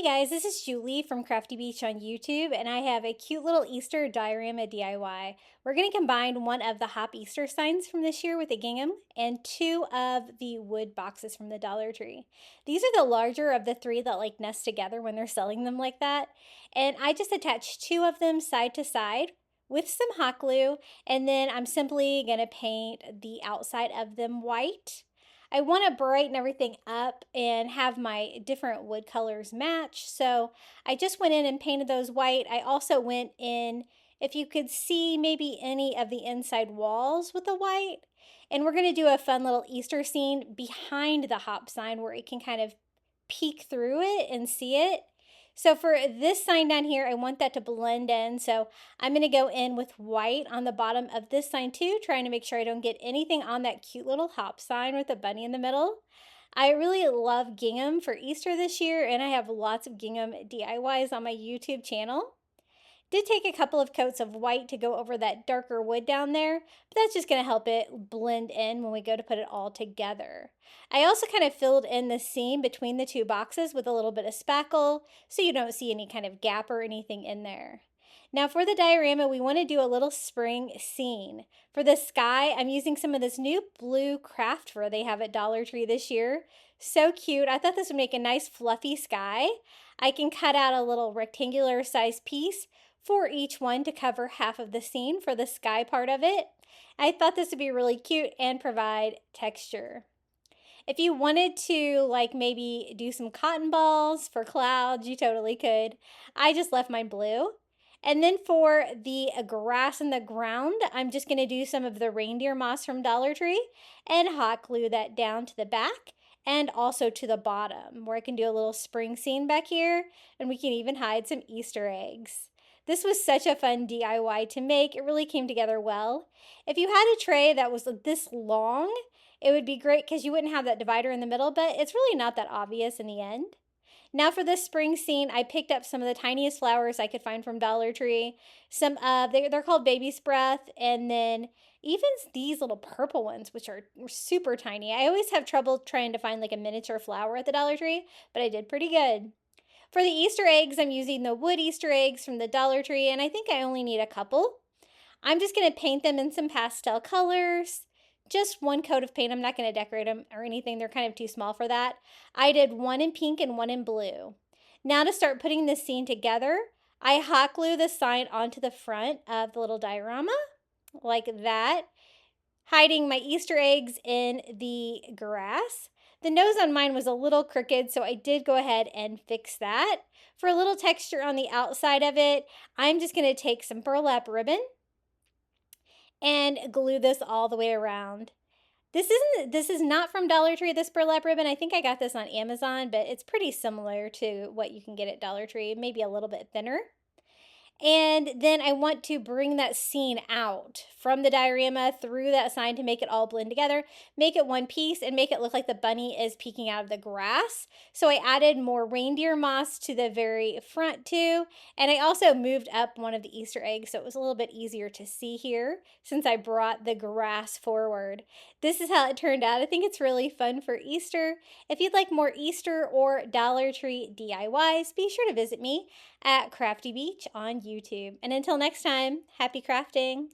guys, this is Julie from Crafty Beach on YouTube, and I have a cute little Easter diorama DIY. We're going to combine one of the Hop Easter signs from this year with a gingham and two of the wood boxes from the Dollar Tree. These are the larger of the three that like nest together when they're selling them like that. And I just attached two of them side to side with some hot glue, and then I'm simply going to paint the outside of them white. I want to brighten everything up and have my different wood colors match. So I just went in and painted those white. I also went in, if you could see maybe any of the inside walls with the white. And we're going to do a fun little Easter scene behind the hop sign where it can kind of peek through it and see it. So for this sign down here, I want that to blend in. So I'm going to go in with white on the bottom of this sign too, trying to make sure I don't get anything on that cute little hop sign with a bunny in the middle. I really love gingham for Easter this year, and I have lots of gingham DIYs on my YouTube channel. Did take a couple of coats of white to go over that darker wood down there, but that's just going to help it blend in when we go to put it all together. I also kind of filled in the seam between the two boxes with a little bit of spackle so you don't see any kind of gap or anything in there. Now for the diorama, we want to do a little spring scene. For the sky, I'm using some of this new blue craft fur they have at Dollar Tree this year. So cute. I thought this would make a nice fluffy sky. I can cut out a little rectangular size piece for each one to cover half of the scene for the sky part of it. I thought this would be really cute and provide texture. If you wanted to like maybe do some cotton balls for clouds, you totally could. I just left mine blue. And then for the grass in the ground, I'm just going to do some of the reindeer moss from Dollar Tree and hot glue that down to the back and also to the bottom, where I can do a little spring scene back here, and we can even hide some Easter eggs. This was such a fun DIY to make. It really came together well. If you had a tray that was this long, it would be great because you wouldn't have that divider in the middle, but it's really not that obvious in the end. Now for this spring scene, I picked up some of the tiniest flowers I could find from Dollar Tree. They're called Baby's Breath, and then even these little purple ones, which are super tiny. I always have trouble trying to find like a miniature flower at the Dollar Tree, but I did pretty good. For the Easter eggs, I'm using the wood Easter eggs from the Dollar Tree, and I think I only need a couple. I'm just going to paint them in some pastel colors. Just one coat of paint. I'm not going to decorate them or anything. They're kind of too small for that. I did one in pink and one in blue. Now to start putting this scene together, I hot glue the sign onto the front of the little diorama, like that, hiding my Easter eggs in the grass. The nose on mine was a little crooked, so I did go ahead and fix that. For a little texture on the outside of it, I'm just going to take some burlap ribbon and glue this all the way around. This is not from Dollar Tree, this burlap ribbon. I think I got this on Amazon, but it's pretty similar to what you can get at Dollar Tree, maybe a little bit thinner. And then I want to bring that scene out from the diorama through that sign to make it all blend together, make it one piece, and make it look like the bunny is peeking out of the grass. So I added more reindeer moss to the very front too. And I also moved up one of the Easter eggs so it was a little bit easier to see here since I brought the grass forward. This is how it turned out. I think it's really fun for Easter. If you'd like more Easter or Dollar Tree DIYs, be sure to visit me at Crafty Beach on YouTube. And until next time, happy crafting!